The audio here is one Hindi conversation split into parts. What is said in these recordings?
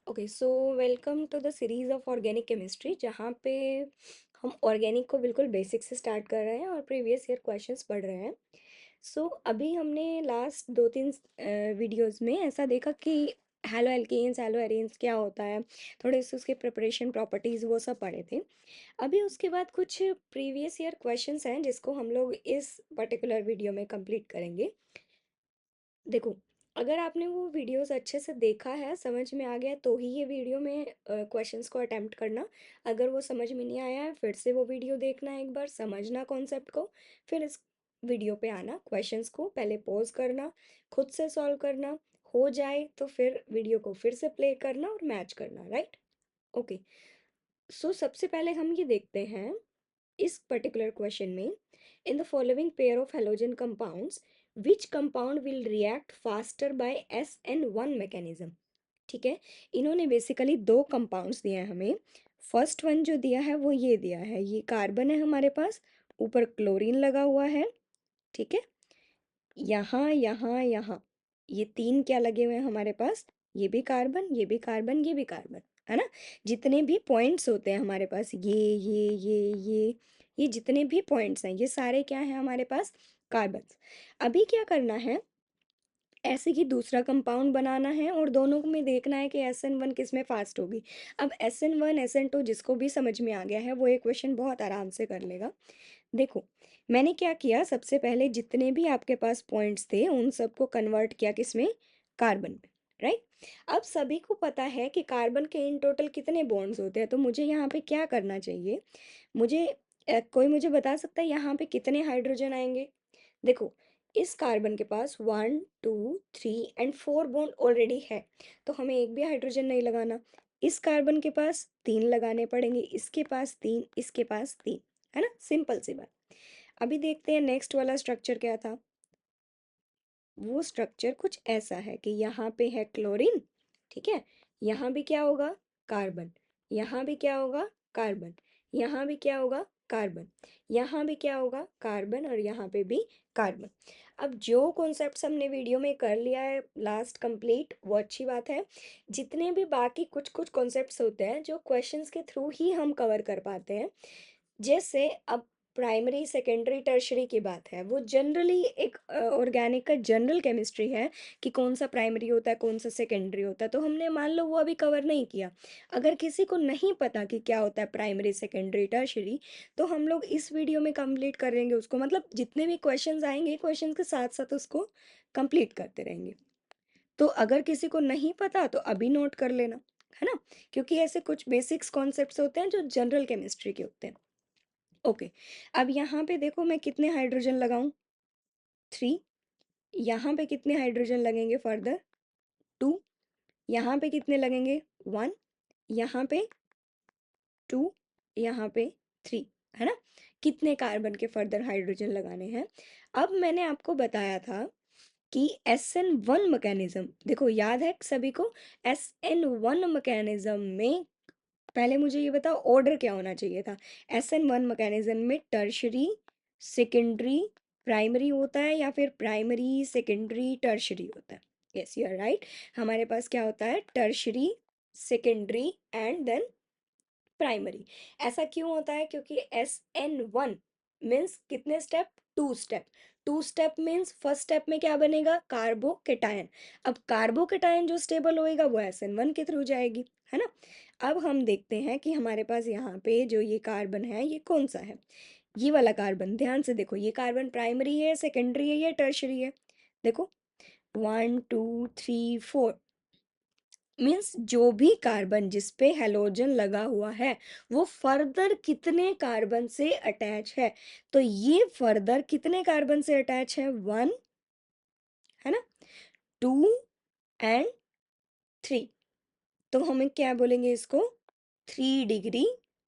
Okay so welcome to the series of organic chemistry जहाँ पे हम ऑर्गेनिक को बिल्कुल बेसिक से स्टार्ट कर रहे हैं और प्रीवियस ईयर क्वेश्चंस पढ़ रहे हैं। अभी हमने लास्ट दो तीन वीडियोस में ऐसा देखा कि हेलो एल्केन्स हेलो एरेन्स क्या होता है, थोड़े से उसके प्रिपरेशन प्रॉपर्टीज़ वो सब पढ़े थे। अभी उसके बाद कुछ प्रीवियस ईयर क्वेश्चंस हैं जिसको हम लोग इस पर्टिकुलर वीडियो में कंप्लीट करेंगे। देखो, अगर आपने वो वीडियोस अच्छे से देखा है, समझ में आ गया तो ही ये वीडियो में क्वेश्चंस को अटेम्प्ट करना। अगर वो समझ में नहीं आया है फिर से वो वीडियो देखना, एक बार समझना कॉन्सेप्ट को, फिर इस वीडियो पे आना, क्वेश्चंस को पहले पॉज करना, खुद से सॉल्व करना, हो जाए तो फिर वीडियो को फिर से प्ले करना और मैच करना, राइट? ओके, सबसे पहले हम ये देखते हैं इस पर्टिकुलर क्वेश्चन में, in the following pair of halogen compounds which compound will react faster by SN1 mechanism. ठीक है, इन्होंने बेसिकली दो कंपाउंड्स दिए हैं हमें। फर्स्ट वन जो दिया है वो ये दिया है, ये कार्बन है हमारे पास, ऊपर क्लोरीन लगा हुआ है। ठीक है, यहाँ यहाँ यहाँ ये तीन क्या लगे हुए हैं हमारे पास, ये भी कार्बन, ये भी कार्बन, ये भी कार्बन, है ना। जितने भी पॉइंट्स होते हैं हमारे पास, ये जितने भी पॉइंट्स हैं ये सारे क्या हैं हमारे पास, कार्बन। अभी क्या करना है, ऐसे ही दूसरा कंपाउंड बनाना है और दोनों में देखना है कि SN1 किस में फास्ट होगी। अब SN1 SN2 जिसको भी समझ में आ गया है वो ये क्वेश्चन बहुत आराम से कर लेगा। देखो, मैंने क्या किया, सबसे पहले जितने भी आपके पास पॉइंट्स थे उन सबको कन्वर्ट किया किसमें, कार्बन में, राइट। अब सभी को पता है कि कार्बन के इन टोटल कितने बॉन्ड्स होते हैं, तो मुझे यहाँ पे क्या करना चाहिए, मुझे कोई मुझे बता सकता है यहाँ पे कितने हाइड्रोजन आएंगे। देखो, इस कार्बन के पास 1 2 3 एंड 4 बॉन्ड ऑलरेडी है, तो हमें एक भी हाइड्रोजन नहीं लगाना। इस कार्बन के पास तीन लगाने पड़ेंगे, इसके पास तीन, इसके पास तीन, है ना, सिंपल सी बात। अभी देखते हैं नेक्स्ट वाला स्ट्रक्चर क्या था। वो स्ट्रक्चर कुछ ऐसा है कि यहाँ पे है क्लोरीन, ठीक है, यहाँ भी क्या होगा, कार्बन, यहाँ भी क्या होगा, कार्बन, यहाँ भी क्या होगा, कार्बन, यहाँ भी क्या होगा, कार्बन, और यहाँ पे भी कार्बन। अब जो कॉन्सेप्ट्स हमने वीडियो में कर लिया है लास्ट कंप्लीट, वो अच्छी बात है। जितने भी बाकी कुछ कुछ कॉन्सेप्ट्स होते हैं जो क्वेश्चंस के थ्रू ही हम कवर कर पाते हैं, जैसे अब प्राइमरी सेकेंडरी टर्शरी की बात है, वो जनरली एक ऑर्गेनिक का जनरल केमिस्ट्री है कि कौन सा प्राइमरी होता है कौन सा सेकेंडरी होता है, तो हमने मान लो वो अभी कवर नहीं किया। अगर किसी को नहीं पता कि क्या होता है प्राइमरी सेकेंडरी टर्शरी, तो हम लोग इस वीडियो में कंप्लीट करेंगे उसको, मतलब जितने भी क्वेश्चंस आएंगे क्वेश्चंस के साथ साथ उसको कंप्लीट करते रहेंगे। तो अगर किसी को नहीं पता तो अभी नोट कर लेना, है ना, क्योंकि ऐसे कुछ बेसिक्स कॉन्सेप्ट्स होते हैं जो जनरल केमिस्ट्री के होते हैं। ओके, अब यहाँ पे देखो मैं कितने हाइड्रोजन लगाऊं, 3, यहाँ पे कितने हाइड्रोजन लगेंगे फर्दर, 2, यहाँ पे कितने लगेंगे, 1, यहाँ पे 2, यहाँ पे 3, है ना। कितने कार्बन के फर्दर हाइड्रोजन लगाने हैं। अब मैंने आपको बताया था कि SN1 मैकेनिज्म, देखो याद है सभी को, SN1 मैकेनिज्म में पहले मुझे ये बताओ ऑर्डर क्या होना चाहिए था। SN1 मैकेनिज्म में टर्शरी, सेकेंडरी, प्राइमरी होता है या फिर प्राइमरी सेकेंडरी टर्शरी होता है। यस यू आर राइट, हमारे पास क्या होता है, tertiary, secondary and then primary. ऐसा क्यों होता है, क्योंकि SN1 मीन्स कितने step, 2 step. 2 step means first step में क्या बनेगा, कार्बोकेटायन। अब कार्बोकेटायन जो स्टेबल होएगा वो SN1 के थ्रू जाएगी, है ना। अब हम देखते हैं कि हमारे पास यहाँ पे जो ये कार्बन है ये कौन सा है। ये वाला कार्बन, ध्यान से देखो, ये कार्बन प्राइमरी है, सेकेंडरी है या टर्शरी है। देखो, 1 2 3 4 मीन्स जो भी कार्बन जिस पे हेलोजन लगा हुआ है वो फर्दर कितने कार्बन से अटैच है, तो ये फर्दर कितने कार्बन से अटैच है, 1, है ना, 2 एंड 3। तो हमें क्या बोलेंगे इसको, 3 डिग्री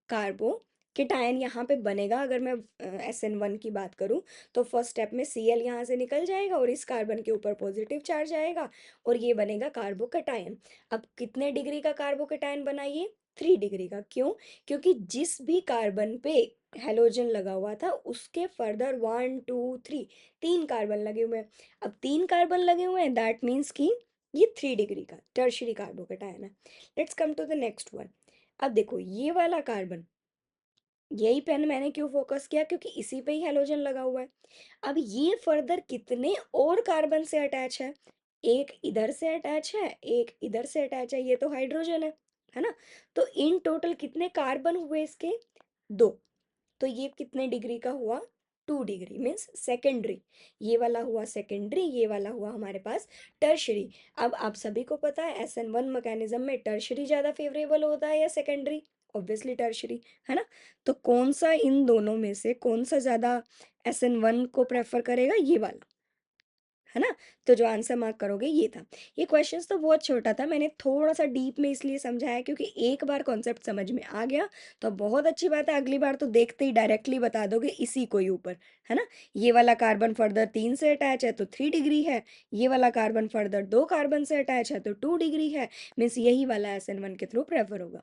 कार्बोकेटायन यहाँ पे बनेगा। अगर मैं SN1 की बात करूँ तो फर्स्ट स्टेप में Cl यहाँ से निकल जाएगा और इस कार्बन के ऊपर पॉजिटिव चार्ज आएगा और ये बनेगा कार्बोकेटायन। अब कितने डिग्री का कार्बोकेटायन बना ये, 3 डिग्री का। क्यों, क्योंकि जिस भी कार्बन पे हेलोजन लगा हुआ था उसके फर्दर 1 2 3 तीन कार्बन लगे हुए हैं। अब तीन कार्बन लगे हुए हैं दैट मीन्स कि ये 3 डिग्री का टर्शरी कार्बोकेटायन है। Let's come to the next one. अब देखो ये वाला कार्बन, यही पेन मैंने क्यों फोकस किया, क्योंकि इसी पे ही हेलोजन लगा हुआ है। अब ये फर्दर कितने और कार्बन से अटैच है, एक इधर से अटैच है, एक इधर से अटैच है, ये तो हाइड्रोजन है ना। तो इन टोटल कितने कार्बन हुए इसके, दो। तो ये कितने डिग्री का हुआ, 2 डिग्री, मीन्स सेकेंडरी। ये वाला हुआ सेकेंडरी, ये वाला हुआ हमारे पास टर्शरी। अब आप सभी को पता है SN1 मैकेनिज्म में टर्शरी ज़्यादा फेवरेबल होता है या सेकेंडरी, ऑब्वियसली टर्शरी, है ना। तो कौन सा इन दोनों में से कौन सा ज़्यादा SN1 को प्रेफर करेगा, ये वाला, है ना। तो जो आंसर मार्क करोगे ये था। ये क्वेश्चंस तो बहुत छोटा था, मैंने थोड़ा सा डीप में इसलिए समझाया क्योंकि एक बार कॉन्सेप्ट समझ में आ गया तो बहुत अच्छी बात है, अगली बार तो देखते ही डायरेक्टली बता दोगे इसी को ही ऊपर, है ना। ये वाला कार्बन फर्दर 3 से अटैच है तो 3 डिग्री है, ये वाला कार्बन फर्दर 2 कार्बन से अटैच है तो 2 डिग्री है, मीन्स यही वाला SN1 के थ्रू प्रेफर होगा।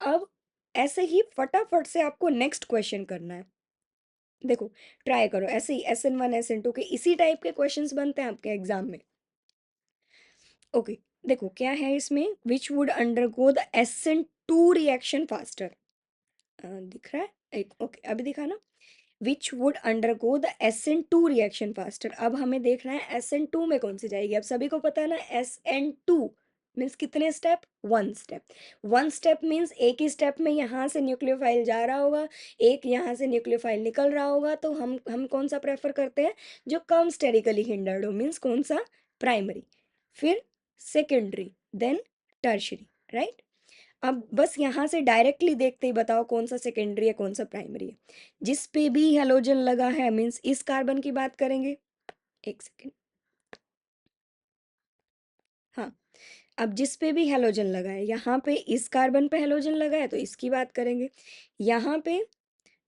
अब ऐसे ही फटाफट से आपको नेक्स्ट क्वेश्चन करना है। देखो ट्राई करो, ऐसे ही SN1 SN2 के इसी टाइप के क्वेश्चंस बनते हैं आपके एग्जाम में। ओके, देखो क्या है इसमें, विच would undergo the SN2 reaction faster, दिख रहा है एक, ओके अभी दिखा ना, विच would undergo the SN2 reaction faster. अब हमें देखना है SN2 में कौन सी जाएगी। अब सभी को पता है ना SN2 मीन्स कितने स्टेप, 1 स्टेप। 1 स्टेप मीन्स एक ही स्टेप में यहाँ से न्यूक्लियोफाइल जा रहा होगा, एक यहाँ से न्यूक्लियोफाइल निकल रहा होगा। तो हम कौन सा प्रेफर करते हैं, जो कम स्टेरिकली हिंडर्ड हो, मीन्स कौन सा, प्राइमरी, फिर सेकेंडरी, देन टर्शरी, राइट। अब बस यहाँ से डायरेक्टली देखते ही बताओ कौन सा सेकेंडरी है कौन सा प्राइमरी है। जिस पे भी हेलोजन लगा है, मीन्स इस कार्बन की बात करेंगे, एक सेकेंड, हाँ। अब जिस पे भी हेलोजन लगा है, यहाँ पे इस कार्बन पे हेलोजन लगा है तो इसकी बात करेंगे। यहाँ पे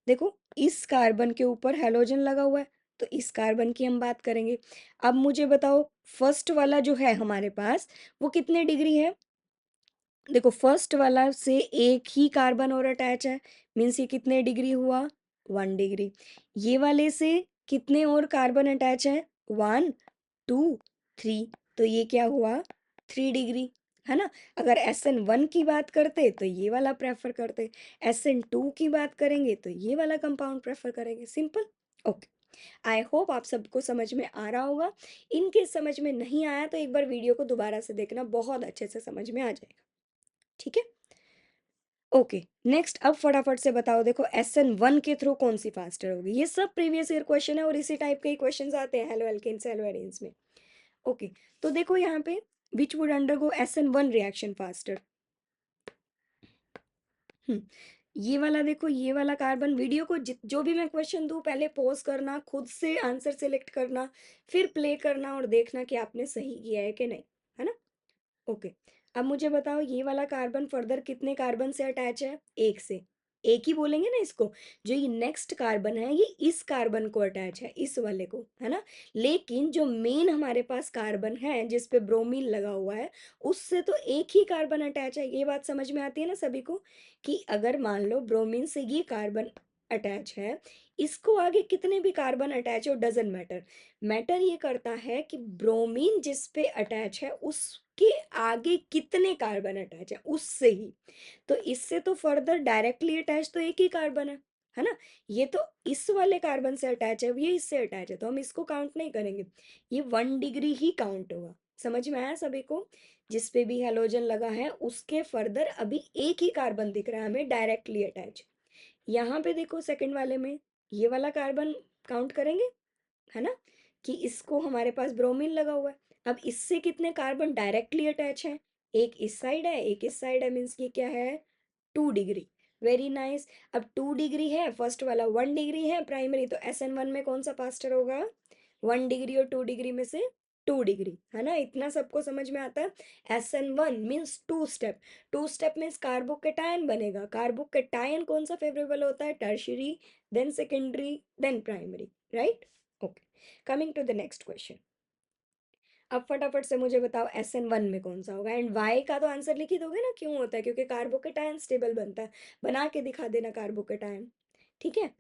देखो इस कार्बन के ऊपर हेलोजन लगा हुआ है तो इस कार्बन की हम बात करेंगे। अब मुझे बताओ फर्स्ट वाला जो है हमारे पास वो कितने डिग्री है। देखो फर्स्ट वाला से एक ही कार्बन और अटैच है, मीन्स ये कितने डिग्री हुआ, 1 डिग्री। ये वाले से कितने और कार्बन अटैच है, 1 2 3, तो ये क्या हुआ, 3 डिग्री, है ना। अगर SN1 की बात करते तो ये वाला प्रेफर करते, SN2 की बात करेंगे तो ये वाला कंपाउंड प्रेफर करेंगे, सिंपल। ओके, आई होप आप सबको समझ में आ रहा होगा। इनकेस समझ में नहीं आया तो एक बार वीडियो को दोबारा से देखना, बहुत अच्छे से समझ में आ जाएगा, ठीक है। ओके, नेक्स्ट अब फटाफट से बताओ, देखो SN1 के थ्रू कौन सी फास्टर होगी। ये सब प्रीवियस ईयर क्वेश्चन है और इसी टाइप के ही क्वेश्चंस आते हैं हेलो एल्केन्स हेलो एरीन्स में। ओके, तो देखो यहाँ पे which would undergo SN1 reaction faster. Hmm ये वाला देखो, ये वाला कार्बन, वीडियो को जो भी मैं क्वेश्चन दूं पहले पॉज करना, खुद से आंसर सेलेक्ट करना, फिर प्ले करना और देखना कि आपने सही किया है कि नहीं, है ना। ओके, अब मुझे बताओ ये वाला कार्बन फर्दर कितने कार्बन से अटैच है, एक से, एक ही बोलेंगे ना इसको। जो ये नेक्स्ट कार्बन है ये इस कार्बन को अटैच है, इस वाले को, है ना। लेकिन जो मेन हमारे पास कार्बन है जिस पे ब्रोमीन लगा हुआ है, उससे तो एक ही कार्बन अटैच है। ये बात समझ में आती है ना सभी को, कि अगर मान लो ब्रोमीन से ये कार्बन अटैच है, इसको आगे कितने भी कार्बन अटैच हो डजेंट मैटर, मैटर ये करता है कि ब्रोमीन जिस पे अटैच है उसके आगे कितने कार्बन अटैच है, उससे ही। तो इससे तो फर्दर डायरेक्टली अटैच तो एक ही कार्बन है ना। ये तो इस वाले कार्बन से अटैच है, ये इससे अटैच है, तो हम इसको काउंट नहीं करेंगे, ये 1 डिग्री ही काउंट होगा। समझ में आया सभी को, जिस पे भी हेलोजन लगा है उसके फर्दर अभी एक ही कार्बन दिख रहा है हमें डायरेक्टली अटैच। यहाँ पे देखो सेकंड वाले में ये वाला कार्बन काउंट करेंगे, है ना, कि इसको हमारे पास ब्रोमीन लगा हुआ है। अब इससे कितने कार्बन डायरेक्टली अटैच हैं, एक इस साइड है एक इस साइड है, मीन्स ये क्या है, 2 डिग्री। Very nice. अब 2 डिग्री है, फर्स्ट वाला 1 डिग्री है प्राइमरी, तो SN1 में कौन सा फास्टर होगा, 1 डिग्री और 2 डिग्री में से 2 डिग्री, है ना। इतना सबको समझ में आता है। SN1 means 2 step, 2 step means carbocation बनेगा, कार्बोकेटायन कौन सा फेवरेबल होता है, tertiary, then secondary, then primary, right. Okay, coming to the next question. अब फटाफट से मुझे बताओ SN1 में कौन सा होगा, एंड वाई का तो आंसर लिख ही दोगे ना, क्यों होता है, क्योंकि कार्बोकेटायन स्टेबल बनता है। बना के दिखा देना कार्बोकेटायन, ठीक है।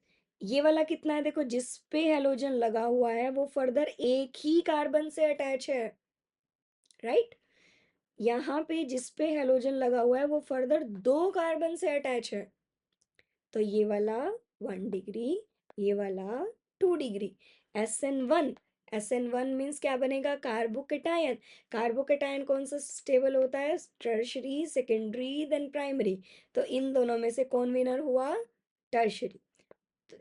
ये वाला कितना है, देखो जिस पे हेलोजन लगा हुआ है वो फर्दर एक ही कार्बन से अटैच है, राइट। यहाँ पे जिस पे हेलोजन लगा हुआ है वो फर्दर 2 कार्बन से अटैच है। तो ये वाला 1 डिग्री, ये वाला 2 डिग्री। SN1, SN1 मीन्स क्या बनेगा? कार्बोकेटायन। कार्बोकेटायन कौन सा स्टेबल होता है? Tertiary, secondary, then primary. तो इन दोनों में से कौन विनर हुआ? Tertiary,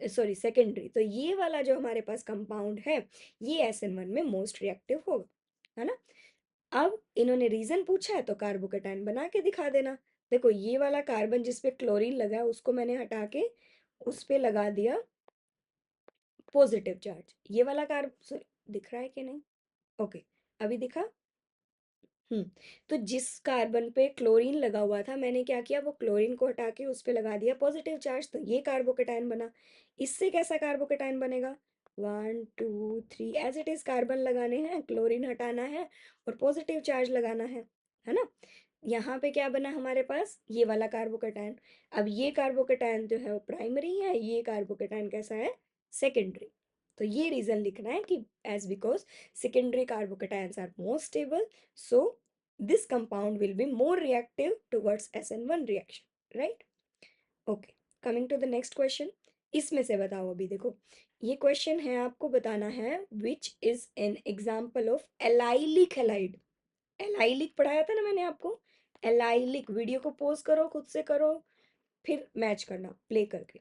sorry secondary. तो ये वाला जो हमारे पास कंपाउंड है ये SN1 में मोस्ट रिएक्टिव होगा, है ना। अब इन्होंने रीजन पूछा है तो कार्बोकेटाइन बना के दिखा देना। देखो ये वाला कार्बन जिस पे क्लोरीन लगा है उसको मैंने हटा के उस पे लगा दिया पॉजिटिव चार्ज। ये वाला कार्ब, सॉरी, दिख रहा है कि नहीं? ओके, अभी दिखा? हम्म। तो जिस कार्बन पे क्लोरीन लगा हुआ था मैंने क्या किया, वो क्लोरीन को हटा के उस पे लगा दिया पॉजिटिव चार्ज, तो ये कार्बोकेटाइन बना। इससे कैसा कार्बोकेटाइन बनेगा? 1 2 3 एज इट इज कार्बन लगाने हैं, क्लोरीन हटाना है और पॉजिटिव चार्ज लगाना है ना। यहाँ पे क्या बना हमारे पास? ये वाला कार्बोकेटाइन। अब ये कार्बोकेटाइन जो है वो प्राइमरी है, ये कार्बोकेटाइन कैसा है? सेकेंडरी। तो ये रीजन लिखना है कि as because secondary carbocations are more stable, so this compound will be more reactive towards SN1 reaction, right? Okay, coming to the next question. इसमें से बताओ, अभी देखो ये क्वेश्चन है, आपको बताना है which is an example of allylic halide। Allylic पढ़ाया था ना मैंने आपको। एलाइलिक, वीडियो को पॉज करो, खुद से करो, फिर मैच करना प्ले करके।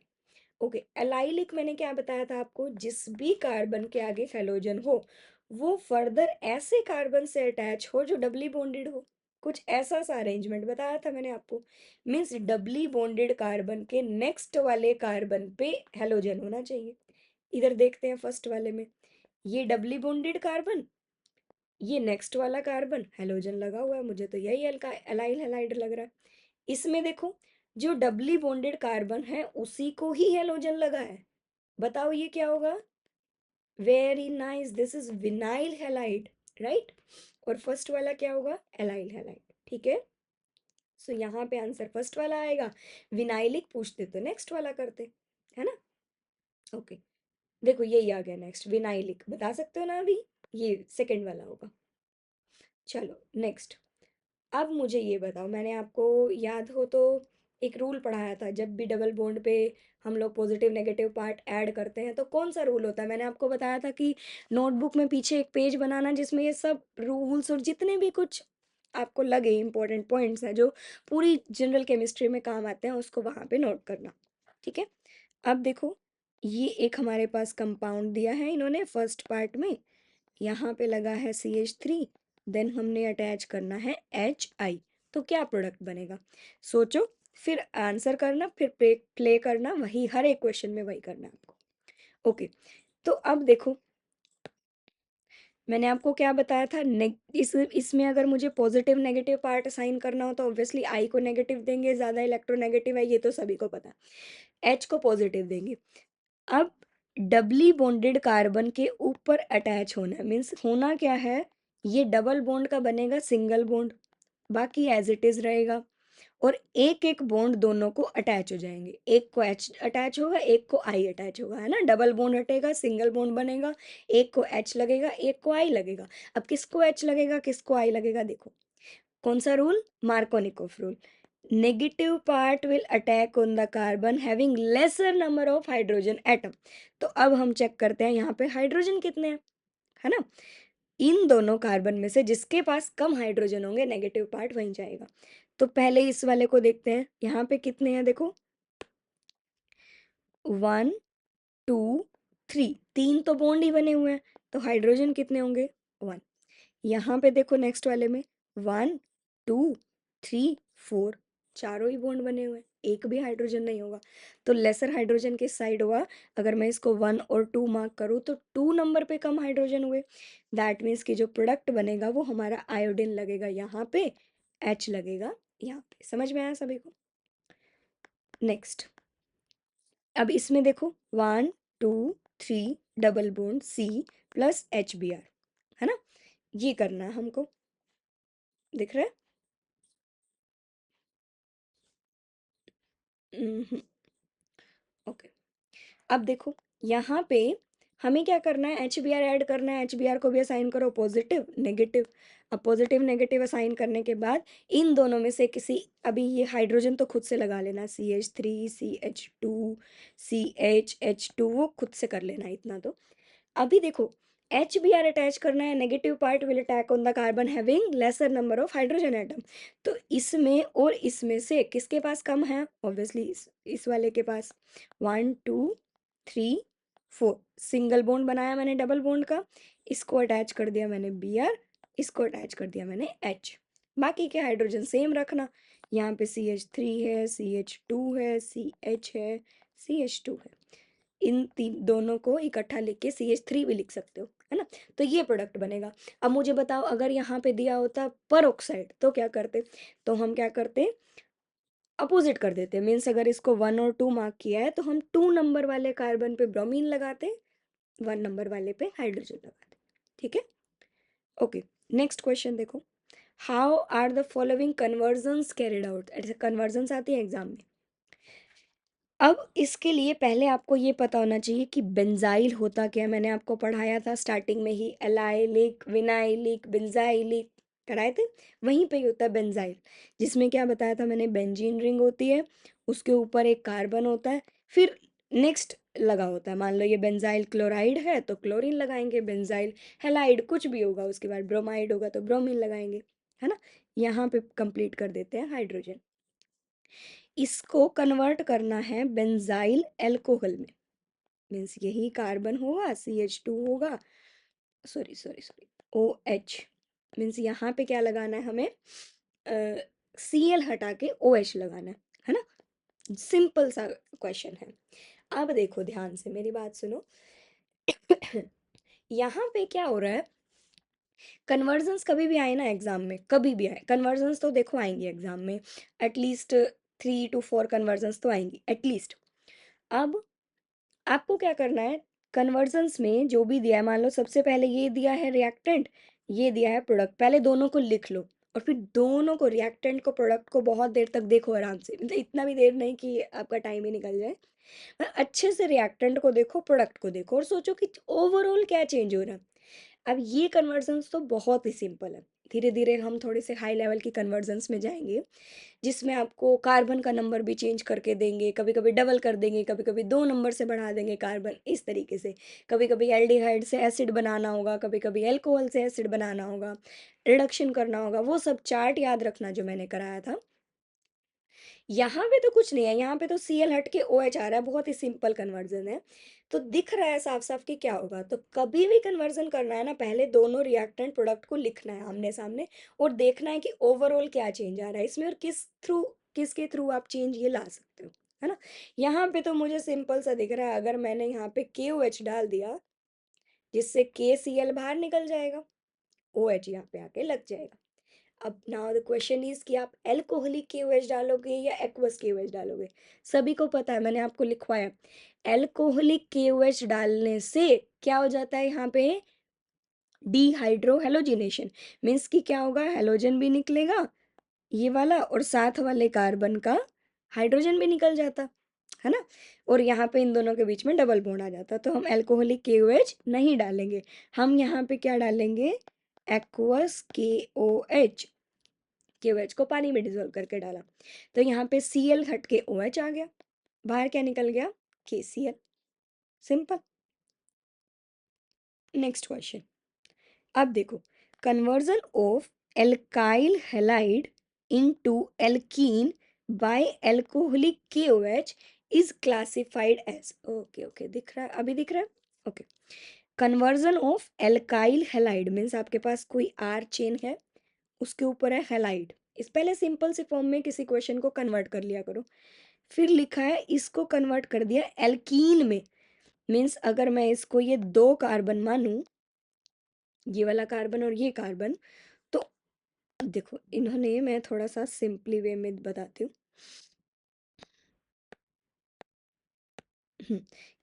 ओके, एलाइलिक मैंने क्या बताया था आपको? जिस भी कार्बन के आगे हेलोजन हो वो फर्दर ऐसे कार्बन से अटैच हो जो डबली बॉन्डेड हो। कुछ ऐसा सा अरेंजमेंट बताया था मैंने आपको। मीन्स डबली बॉन्डेड कार्बन के नेक्स्ट वाले कार्बन पे हेलोजन होना चाहिए। इधर देखते हैं फर्स्ट वाले में, ये डबली बॉन्डेड कार्बन, ये नेक्स्ट वाला कार्बन, हेलोजन लगा हुआ है, मुझे तो यही एलाइल हैलाइड लग रहा है। इसमें देखो जो डबली बॉन्डेड कार्बन है उसी को ही हेलोजन लगा है। बताओ ये क्या होगा? Very nice, this is vinyl halide, right. और फर्स्ट वाला क्या होगा? एलाइल हैलाइड, ठीक है। सो यहाँ पे आंसर फर्स्ट वाला आएगा। विनाइलिक पूछते तो नेक्स्ट वाला करते, है ना। ओके, देखो यही आ गया नेक्स्ट, विनाइलिक बता सकते हो ना अभी? ये सेकंड वाला होगा। चलो नेक्स्ट। अब मुझे ये बताओ, मैंने आपको याद हो तो एक रूल पढ़ाया था, जब भी डबल बॉन्ड पे हम लोग पॉजिटिव नेगेटिव पार्ट ऐड करते हैं तो कौन सा रूल होता है? मैंने आपको बताया था कि नोटबुक में पीछे एक पेज बनाना जिसमें ये सब रूल्स और जितने भी कुछ आपको लगे इंपॉर्टेंट पॉइंट्स हैं जो पूरी जनरल केमिस्ट्री में काम आते हैं उसको वहाँ पे नोट करना, ठीक है। अब देखो ये एक हमारे पास कंपाउंड दिया है इन्होंने फर्स्ट पार्ट में, यहाँ पे लगा है CH3, देन हमने अटैच करना है HI। तो क्या प्रोडक्ट बनेगा? सोचो, फिर आंसर करना, फिर प्ले करना, वही हर एक क्वेश्चन में वही करना है आपको। ओके, तो अब देखो मैंने आपको क्या बताया था, इसमें अगर मुझे पॉजिटिव नेगेटिव पार्ट असाइन करना हो तो ऑब्वियसली I को नेगेटिव देंगे, ज़्यादा इलेक्ट्रोनेगेटिव है ये तो सभी को पता है, H को पॉजिटिव देंगे। अब डबली बॉन्डेड कार्बन के ऊपर अटैच होना मीन्स होना क्या है, ये डबल बॉन्ड का बनेगा सिंगल बॉन्ड, बाकी एज इट इज रहेगा। और एक एक बॉन्ड दोनों को अटैच हो जाएंगे, एक को एच अटैच होगा, एक को आई अटैच होगा, है ना। डबल बॉन्ड हटेगा, सिंगल बॉन्ड बनेगा, एक को एच लगेगा, एक को आई लगेगा। अब किसको एच लगेगा, किसको आई लगेगा? देखो कौन सा rule? Markovnikov rule. Negative part will attack on the carbon having laser number of hydrogen atom. तो अब हम चेक करते हैं यहाँ पे हाइड्रोजन कितने हैं, है ना। इन दोनों कार्बन में से जिसके पास कम हाइड्रोजन होंगे नेगेटिव पार्ट वहीं जाएगा। तो पहले इस वाले को देखते हैं, यहाँ पे कितने हैं देखो, 1 2 3, तीन तो बॉन्ड ही बने हुए हैं, तो हाइड्रोजन कितने होंगे? 1। यहाँ पे देखो नेक्स्ट वाले में 1 2 3 4, चारों ही बॉन्ड बने हुए हैं, एक भी हाइड्रोजन नहीं होगा। तो लेसर हाइड्रोजन किस साइड होगा? अगर मैं इसको 1 और 2 मार्क करूँ तो 2 नंबर पे कम हाइड्रोजन हुए। दैट मीन्स कि जो प्रोडक्ट बनेगा वो हमारा आयोडीन लगेगा यहाँ पे, H लगेगा यहाँ पे। समझ में आया सभी को? नेक्स्ट, अब इसमें देखो 1 2 3 डबल बॉन्ड C+HBr, है ना। ये करना है हमको, दिख रहा है? ओके, अब देखो यहाँ पे हमें क्या करना है, एच बी आर ऐड करना है, एच बी आर को भी असाइन करो पॉजिटिव नेगेटिव। अब पॉजिटिव नेगेटिव असाइन करने के बाद इन दोनों में से किसी, अभी ये हाइड्रोजन तो खुद से लगा लेना, CH3 CH2 CH H2 वो खुद से कर लेना इतना तो। अभी देखो, एच बी आर अटैच करना है, negative part will attack on the carbon having laser number of hydrogen atom. तो इसमें और इसमें से किसके पास कम है, ऑब्वियसली इस वाले के पास। 1 2 3 4 सिंगल बॉन्ड बनाया मैंने डबल बॉन्ड का, इसको अटैच कर दिया मैंने बी आर, इसको अटैच कर दिया मैंने एच। बाकी के हाइड्रोजन सेम रखना, यहाँ पे CH3 है, CH2 है, CH है, CH2 है। इन तीन दोनों को इकट्ठा लिख के CH3 भी लिख सकते हो, है ना। तो ये प्रोडक्ट बनेगा। अब मुझे बताओ, अगर यहाँ पे दिया होता पर ऑक्साइड तो क्या करते, तो हम क्या करते, अपोजिट कर देते। मीन्स अगर इसको 1 और 2 मार्क किया है तो हम 2 नंबर वाले कार्बन पे ब्रोमीन लगाते, 1 नंबर वाले पे हाइड्रोजन लगाते। ठीक है, ओके। नेक्स्ट क्वेश्चन देखो, how are the following conversions carried out. ऐसे कन्वर्जन्स आती है एग्जाम में। अब इसके लिए पहले आपको ये पता होना चाहिए कि बेंजाइल होता क्या है। मैंने आपको पढ़ाया था स्टार्टिंग में ही, एलाइलिक विनाइलिक बेंजाइलिक कराए थे, वहीं पे ही होता है बेंजाइल। जिसमें क्या बताया था मैंने, बेंजीन रिंग होती है, उसके ऊपर एक कार्बन होता है, फिर नेक्स्ट लगा होता है। मान लो ये बेंजाइल क्लोराइड है तो क्लोरीन लगाएंगे, बेंजाइल हेलाइड कुछ भी होगा, उसके बाद ब्रोमाइड होगा तो ब्रोमीन लगाएंगे, है ना। यहाँ पे कंप्लीट कर देते हैं हाइड्रोजन। इसको कन्वर्ट करना है बेंजाइल अल्कोहल में। मीन्स यही कार्बन होगा, CH2 होगा, sorry sorry sorry, OH। Means यहाँ पे क्या लगाना है हमें, Cl हटा के OH लगाना है ना। सिंपल सा क्वेश्चन है। अब देखो ध्यान से मेरी बात सुनो। यहाँ पे क्या हो रहा है, कन्वर्जन्स कभी भी आए ना एग्जाम में, कभी भी आए कन्वर्जन्स तो देखो आएंगी एग्जाम में, एटलीस्ट 3 to 4 कन्वर्जन्स तो आएंगी एटलीस्ट। अब आपको क्या करना है, कन्वर्जन्स में जो भी दिया है, मान लो सबसे पहले ये दिया है रिएक्टेंट, ये दिया है प्रोडक्ट, पहले दोनों को लिख लो और फिर दोनों को, रिएक्टेंट को प्रोडक्ट को बहुत देर तक देखो आराम से, मतलब इतना भी देर नहीं कि आपका टाइम ही निकल जाए। अच्छे से रिएक्टेंट को देखो, प्रोडक्ट को देखो और सोचो कि ओवरऑल क्या चेंज हो रहा है। अब ये कन्वर्जन्स तो बहुत ही सिंपल है। धीरे धीरे हम थोड़े से हाई लेवल की कन्वर्जन्स में जाएंगे, जिसमें आपको कार्बन का नंबर भी चेंज करके देंगे, कभी कभी डबल कर देंगे, कभी कभी 2 नंबर से बढ़ा देंगे कार्बन, इस तरीके से। कभी कभी एल्डिहाइड से एसिड बनाना होगा, कभी कभी अल्कोहल से एसिड बनाना होगा, रिडक्शन करना होगा, वो सब चार्ट याद रखना जो मैंने कराया था। यहाँ पे तो कुछ नहीं है, यहाँ पे तो Cl हट के OH आ रहा है, बहुत ही सिंपल कन्वर्जन है। तो दिख रहा है साफ साफ कि क्या होगा। तो कभी भी कन्वर्जन करना है ना, पहले दोनों रिएक्टेंट प्रोडक्ट को लिखना है आमने सामने और देखना है कि ओवरऑल क्या चेंज आ रहा है इसमें और किसके थ्रू आप चेंज ये ला सकते हो, है ना। यहाँ पे तो मुझे सिंपल सा दिख रहा है, अगर मैंने यहाँ पे KOH डाल दिया जिससे KCl बाहर निकल जाएगा, OH यहाँ पे आके लग जाएगा। अब नाउ द क्वेश्चन इज कि आप एल्कोहलिक KOH डालोगे या एक्वस KOH डालोगे। सभी को पता है, मैंने आपको लिखवाया, एल्कोहलिक KOH डालने से क्या हो जाता है यहाँ पे, डीहाइड्रो हेलोजिनेशन। मीन्स कि क्या होगा, हेलोजन भी निकलेगा ये वाला और साथ वाले कार्बन का हाइड्रोजन भी निकल जाता, है ना। और यहाँ पे इन दोनों के बीच में डबल बॉन्ड आ जाता। तो हम एल्कोहलिक KOH नहीं डालेंगे, हम यहाँ पे क्या डालेंगे, एक्वस KOH। KOH को पानी में डिजोल्व करके डाला तो यहाँ पे Cl हट के OH आ गया, बाहर क्या निकल गया, KCl। सिंपल। Next question. अब देखो, conversion of alkyl halide into alkene by alcoholic KOH is classified as, okay okay दिख रहा है, अभी दिख रहा है, okay. Conversion of alkyl halide means आपके पास कोई R चेन है, उसके ऊपर है हैलाइड। इस पहले सिंपल से फॉर्म में किसी क्वेश्चन को कन्वर्ट कर लिया करो। फिर लिखा है इसको कन्वर्ट कर दिया एल्कीन में। मीन्स अगर मैं इसको ये 2 कार्बन मानूं, ये वाला कार्बन और ये कार्बन, तो देखो इन्होंने, मैं थोड़ा सा सिंपली वे में बताती हूँ।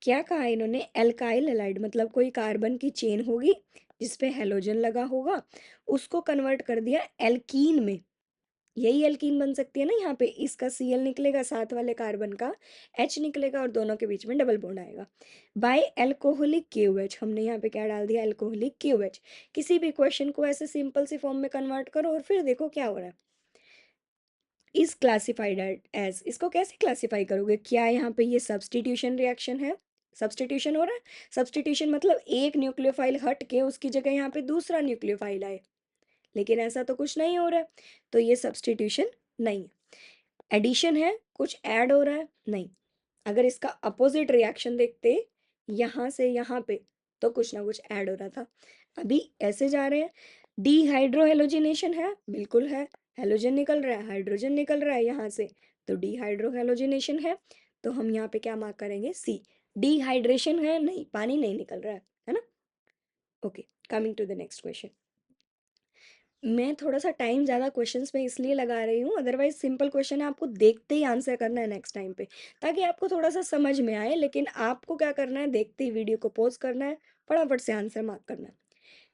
क्या कहा इन्होंने, एल्काइल हैलाइड मतलब कोई कार्बन की चेन होगी जिसपे हेलोजन लगा होगा, उसको कन्वर्ट कर दिया एल्कीन में। यही एल्कीन बन सकती है ना, यहाँ पे इसका Cl निकलेगा, साथ वाले कार्बन का H निकलेगा और दोनों के बीच में डबल बॉन्ड आएगा। बाय एल्कोहलिक KOH, हमने यहाँ पे क्या डाल दिया, एल्कोहलिक KOH। किसी भी क्वेश्चन को ऐसे सिंपल सी फॉर्म में कन्वर्ट करो और फिर देखो क्या हो रहा है। इज क्लासिफाइड एज, इसको कैसे क्लासिफाई करोगे, क्या यहाँ पे ये सब्सटीट्यूशन रिएक्शन है, सब्सटीट्यूशन हो रहा है। सब्सटीट्यूशन मतलब एक न्यूक्लियोफाइल हट के उसकी जगह यहाँ पे दूसरा न्यूक्लियोफाइल आए, लेकिन ऐसा तो कुछ नहीं हो रहा है, तो ये सब्सटीट्यूशन नहीं है। एडिशन है, कुछ ऐड हो रहा है, नहीं। अगर इसका अपोजिट रिएक्शन देखते यहाँ से यहाँ पे, तो कुछ ना कुछ ऐड हो रहा था। अभी ऐसे जा रहे हैं, डीहाइड्रोहेलोजिनेशन है, बिल्कुल है, हेलोजन निकल रहा है, हाइड्रोजन निकल रहा है यहाँ से, तो डीहाइड्रोहेलोजिनेशन है। तो हम यहाँ पे क्या मार्क करेंगे, सी। डिहाइड्रेशन है, नहीं, पानी नहीं निकल रहा है ना। Okay, coming to the next question. मैं थोड़ा सा टाइम ज़्यादा क्वेश्चंस में इसलिए लगा रही हूँ, अदरवाइज सिंपल क्वेश्चन है, आपको देखते ही आंसर करना है नेक्स्ट टाइम पे, ताकि आपको थोड़ा सा समझ में आए। लेकिन आपको क्या करना है, देखते ही वीडियो को पॉज करना है, फटाफट से आंसर मार्क करना है।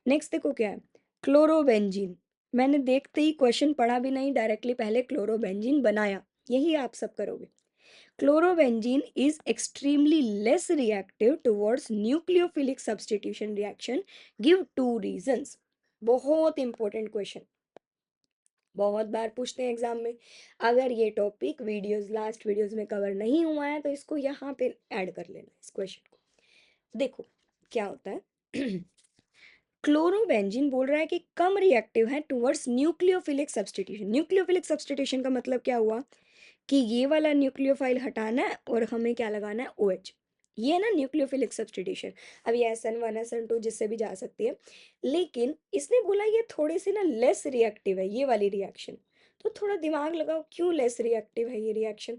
नेक्स्ट देखो क्या है, क्लोरोबेंजीन। मैंने देखते ही क्वेश्चन पढ़ा भी नहीं, डायरेक्टली पहले क्लोरोबेंजीन बनाया, यही आप सब करोगे। Chlorobenzene is extremely less reactive towards nucleophilic substitution reaction, give two reasons. बहुत इंपॉर्टेंट क्वेश्चन, बहुत बार पूछते हैं एग्जाम में। अगर ये टॉपिक वीडियोस, लास्ट वीडियोस में कवर नहीं हुआ है तो इसको यहाँ पे ऐड कर लेना, इस क्वेश्चन को। देखो क्या होता है, क्लोरोबेंजीन बोल रहा है कि कम रिएक्टिव है towards nucleophilic substitution. Nucleophilic substitution का मतलब क्या हुआ कि ये वाला न्यूक्लियोफाइल हटाना है और हमें क्या लगाना है, OH। ये ना न्यूक्लियोफिलिक सब्स्टिट्यूशन। अब ये SN1 SN2 जिससे भी जा सकती है, लेकिन इसने बोला ये थोड़ी सी ना लेस रिएक्टिव है ये वाली रिएक्शन। तो थोड़ा दिमाग लगाओ, क्यों लेस रिएक्टिव है ये रिएक्शन।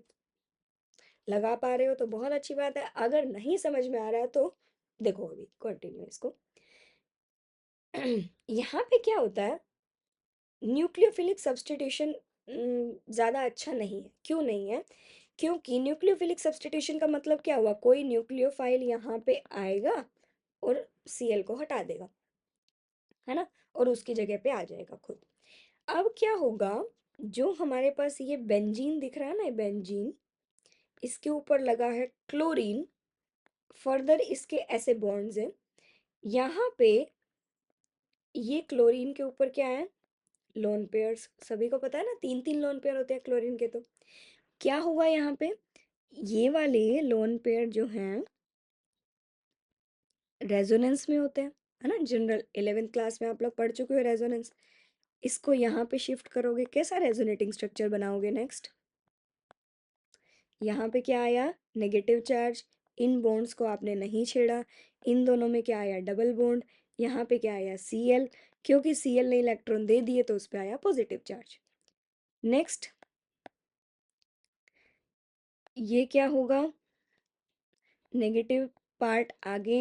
लगा पा रहे हो तो बहुत अच्छी बात है, अगर नहीं समझ में आ रहा है तो देखो अभी कंटिन्यू इसको। यहाँ पे क्या होता है, न्यूक्लियोफिलिक सब्स्टिट्यूशन ज़्यादा अच्छा नहीं है। क्यों नहीं है, क्योंकि न्यूक्लियोफिलिक सब्स्टिट्यूशन का मतलब क्या हुआ, कोई न्यूक्लियोफाइल यहाँ पे आएगा और Cl को हटा देगा, है ना, और उसकी जगह पे आ जाएगा खुद। अब क्या होगा, जो हमारे पास ये बेंजीन दिख रहा है ना, बेंजीन, इसके ऊपर लगा है क्लोरीन, फर्दर इसके ऐसे बॉन्ड्स हैं यहाँ पे। ये क्लोरीन के ऊपर क्या है, लोन पेयर्स, सभी को पता है ना, तीन तीन लोन पेयर होते हैं क्लोरीन के। तो क्या हुआ यहाँ पे, ये वाले लोन पेयर जो हैं रेजोनेंस में होते हैं, है ना, जनरल 11th क्लास में आप लोग पढ़ चुके हो रेजोनेंस। इसको यहाँ पे शिफ्ट करोगे, कैसा रेजोनेटिंग स्ट्रक्चर बनाओगे नेक्स्ट। यहाँ पे क्या आया, नेगेटिव चार्ज, इन बॉन्ड्स को आपने नहीं छेड़ा, इन दोनों में क्या आया, डबल बॉन्ड। यहाँ पे क्या आया, Cl, क्योंकि Cl ने इलेक्ट्रॉन दे दिए तो उस पे आया पॉजिटिव चार्ज। नेक्स्ट ये क्या होगा, नेगेटिव पार्ट आगे,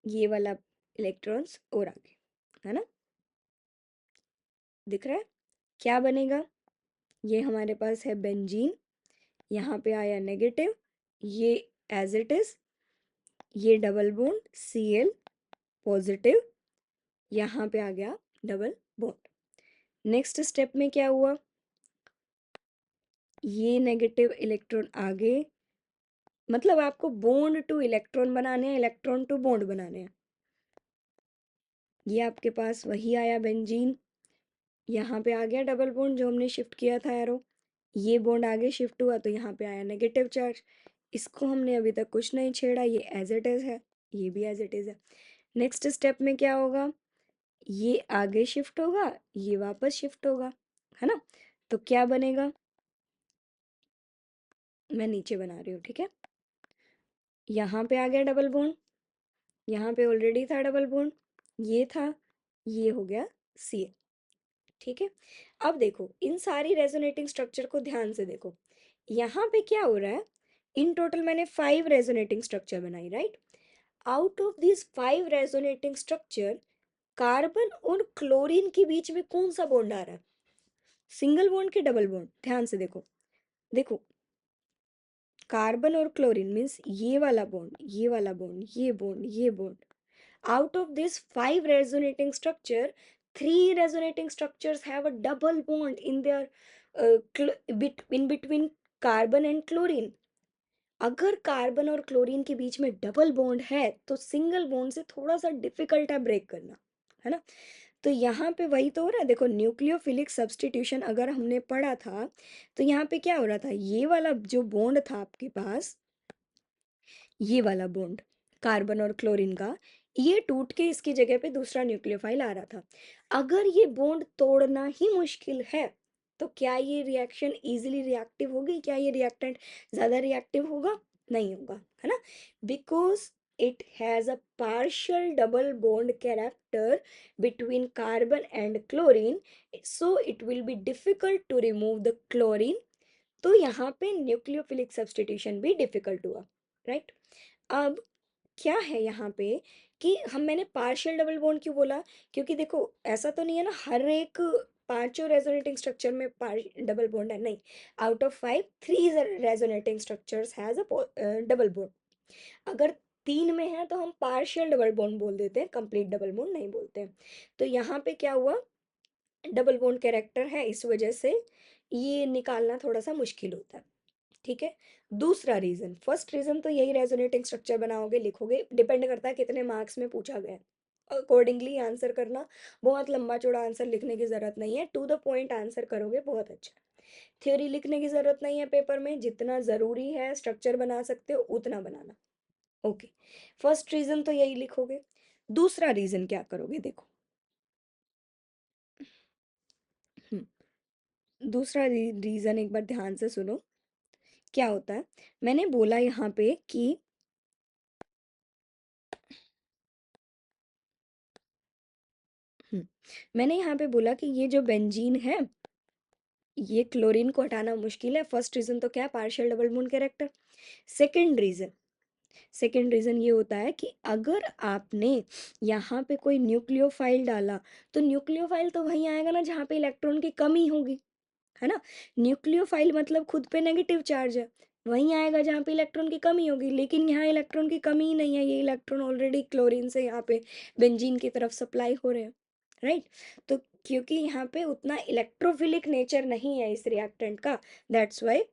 ये वाला इलेक्ट्रॉन्स और आगे, है ना, दिख रहा है क्या बनेगा। ये हमारे पास है बेंजीन, यहाँ पे आया नेगेटिव, ये एज इट इज, ये डबल बॉन्ड Cl पॉजिटिव, यहाँ पे आ गया डबल बॉन्ड। नेक्स्ट स्टेप में क्या हुआ, ये नेगेटिव इलेक्ट्रॉन आगे, मतलब आपको बॉन्ड टू इलेक्ट्रॉन बनाने हैं, इलेक्ट्रॉन टू बॉन्ड बनाने हैं। ये आपके पास वही आया बेंजीन, यहाँ पे आ गया डबल बॉन्ड जो हमने शिफ्ट किया था एरो, ये बॉन्ड आगे शिफ्ट हुआ तो यहाँ पे आया नेगेटिव चार्ज। इसको हमने अभी तक कुछ नहीं छेड़ा, ये एज इट इज है, ये भी एज इट इज है। नेक्स्ट स्टेप में क्या होगा, ये आगे शिफ्ट होगा, ये वापस शिफ्ट होगा, है ना। तो क्या बनेगा, मैं नीचे बना रही हूँ, ठीक है। यहाँ पे आ गया डबल बॉन्ड, यहाँ पे ऑलरेडी था डबल बॉन्ड, ये था, ये हो गया Cl, ठीक है। अब देखो इन सारी रेजोनेटिंग स्ट्रक्चर को ध्यान से देखो, यहाँ पे क्या हो रहा है, इन टोटल मैंने 5 रेजोनेटिंग स्ट्रक्चर बनाई, right. Out of this 5 resonating structure, carbon और क्लोरीन के बीच में कौन सा बॉन्ड आ रहा है, सिंगल बॉन्ड के डबल बॉन्ड, ध्यान से देखो। देखो कार्बन और क्लोरीन मीन्स ये वाला बॉन्ड, ये वाला बॉन्ड, ये बॉन्ड, ये bond. Out of these 5 resonating structure, 3 resonating structures have a double bond in their in between carbon and chlorine. अगर कार्बन और क्लोरीन के बीच में डबल बॉन्ड है तो सिंगल बॉन्ड से थोड़ा सा डिफिकल्ट है ब्रेक करना, है ना। तो यहाँ पे वही तो हो रहा है, देखो न्यूक्लियोफिलिक सब्स्टिट्यूशन अगर हमने पढ़ा था तो यहाँ पे क्या हो रहा था, ये वाला जो बॉन्ड था आपके पास, ये वाला बॉन्ड कार्बन और क्लोरीन का, ये टूट के इसकी जगह पे दूसरा न्यूक्लियोफाइल आ रहा था। अगर ये बॉन्ड तोड़ना ही मुश्किल है तो क्या ये रिएक्शन इजीली रिएक्टिव होगी, क्या ये रिएक्टेंट ज़्यादा रिएक्टिव होगा? नहीं होगा, है ना। Because it has a partial double bond character between carbon and chlorine, so it will be difficult to remove the chlorine. तो यहाँ पे न्यूक्लियोफिलिक सब्स्टिट्यूशन भी डिफिकल्ट हुआ, राइट। अब क्या है यहाँ पे कि हम, मैंने पार्शियल डबल बॉन्ड क्यों बोला, क्योंकि देखो ऐसा तो नहीं है ना हर एक पांचों रेजोनेटिंग स्ट्रक्चर में डबल बॉन्ड है, नहीं। Out of 5 3 resonating structures has a double bond. अगर 3 में है तो हम पार्शियल डबल बॉन्ड बोल देते हैं, कंप्लीट डबल बॉन्ड नहीं बोलते हैं। तो यहाँ पे क्या हुआ, डबल बॉन्ड कैरेक्टर है, इस वजह से ये निकालना थोड़ा सा मुश्किल होता है, ठीक है। दूसरा रीजन, फर्स्ट रीजन तो यही, रेजोनेटिंग स्ट्रक्चर बनाओगे लिखोगे, डिपेंड करता है कितने मार्क्स में पूछा गया है, अकॉर्डिंगली आंसर करना। बहुत लंबा चौड़ा आंसर लिखने की जरूरत नहीं है, टू द पॉइंट आंसर करोगे बहुत अच्छा। थ्योरी लिखने की जरूरत नहीं है पेपर में, जितना जरूरी है स्ट्रक्चर बना सकते हो उतना बनाना। ओके, फर्स्ट रीजन तो यही लिखोगे। दूसरा रीजन क्या करोगे, देखो। दूसरा रीजन एक बार ध्यान से सुनो, क्या होता है। मैंने बोला यहाँ पे कि हम्म, मैंने यहाँ पे बोला कि ये जो बेंजीन है, ये क्लोरीन को हटाना मुश्किल है। फर्स्ट रीजन तो क्या है, partial double bond character. Second reason ये होता है कि अगर आपने यहाँ पे कोई न्यूक्लियोफाइल डाला तो न्यूक्लियोफाइल तो वहीं आएगा ना जहाँ पे इलेक्ट्रॉन की कमी होगी, है ना। न्यूक्लियोफाइल मतलब खुद पे नेगेटिव चार्ज है, वहीं आएगा जहाँ पे इलेक्ट्रॉन की कमी होगी, लेकिन यहाँ इलेक्ट्रॉन की कमी ही नहीं है, ये इलेक्ट्रॉन ऑलरेडी क्लोरीन से यहाँ पे बेंजीन की तरफ सप्लाई हो रहे हैं, राइट। तो क्योंकि यहाँ पे उतना इलेक्ट्रोफिलिक नेचर नहीं है इस रिएक्टेंट का, दैट्स वाई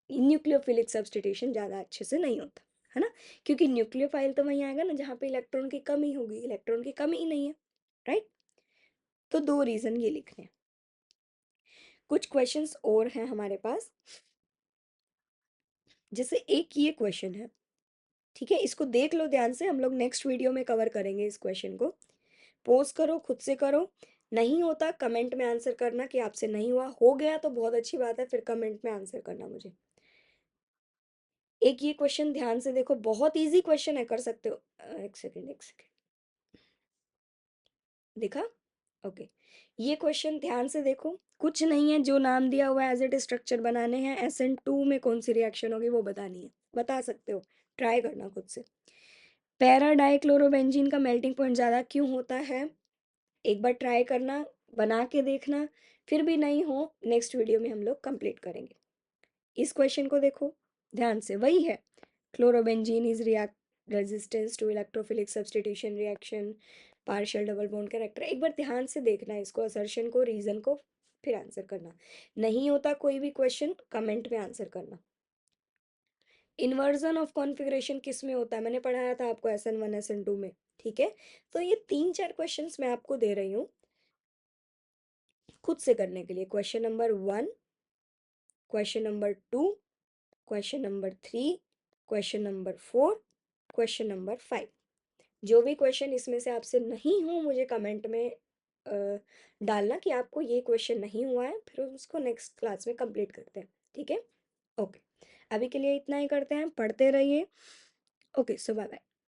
न्यूक्लियोफिलिक सब्स्टिट्यूशन ज़्यादा अच्छे से नहीं होता, है ना। क्योंकि न्यूक्लियोफाइल तो वहीं आएगा ना जहाँ पे इलेक्ट्रॉन की कमी होगी, इलेक्ट्रॉन की कमी ही नहीं है, राइट। तो दो रीज़न ये लिखने हैं। कुछ क्वेश्चंस और हैं हमारे पास, जैसे एक ये क्वेश्चन है, ठीक है, इसको देख लो ध्यान से, हम लोग नेक्स्ट वीडियो में कवर करेंगे इस क्वेश्चन को। पोज करो, खुद से करो, नहीं होता कमेंट में आंसर करना कि आपसे नहीं हुआ, हो गया तो बहुत अच्छी बात है, फिर कमेंट में आंसर करना मुझे। एक ये क्वेश्चन ध्यान से देखो, बहुत इजी क्वेश्चन है, कर सकते हो। एक सेकेंड, एक सेकेंड, देखा, ओके। ये क्वेश्चन ध्यान से देखो, कुछ नहीं है, जो नाम दिया हुआ है एज इट स्ट्रक्चर बनाने हैं, SN2 में कौन सी रिएक्शन होगी वो बतानी है, बता सकते हो, ट्राई करना खुद से। पैरा डाइक्लोरोबेंजीन का मेल्टिंग पॉइंट ज़्यादा क्यों होता है, एक बार ट्राई करना, बना के देखना, फिर भी नहीं हो नेक्स्ट वीडियो में हम लोग कंप्लीट करेंगे। इस क्वेश्चन को देखो ध्यान से, वही है, chlorobenzene is react resistance to electrophilic substitution reaction, partial double bond character. एक बार ध्यान से देखना है इसको, असर्शन को, रीजन को, फिर आंसर करना। नहीं होता कोई भी क्वेश्चन कमेंट में आंसर करना। इन्वर्जन ऑफ कॉन्फ़िगरेशन किस में होता है, मैंने पढ़ाया था आपको SN1 SN2 में, ठीक है। तो ये 3 4 क्वेश्चंस मैं आपको दे रही हूँ खुद से करने के लिए। Question number 1, question number 2, question number 3, question number 4, question number 5। जो भी क्वेश्चन इसमें से आपसे नहीं हो मुझे कमेंट में डालना कि आपको ये क्वेश्चन नहीं हुआ है, फिर उसको नेक्स्ट क्लास में कंप्लीट करते हैं, ठीक है। ओके, अभी के लिए इतना ही करते हैं, पढ़ते रहिए। ओके, सो बाय बाय।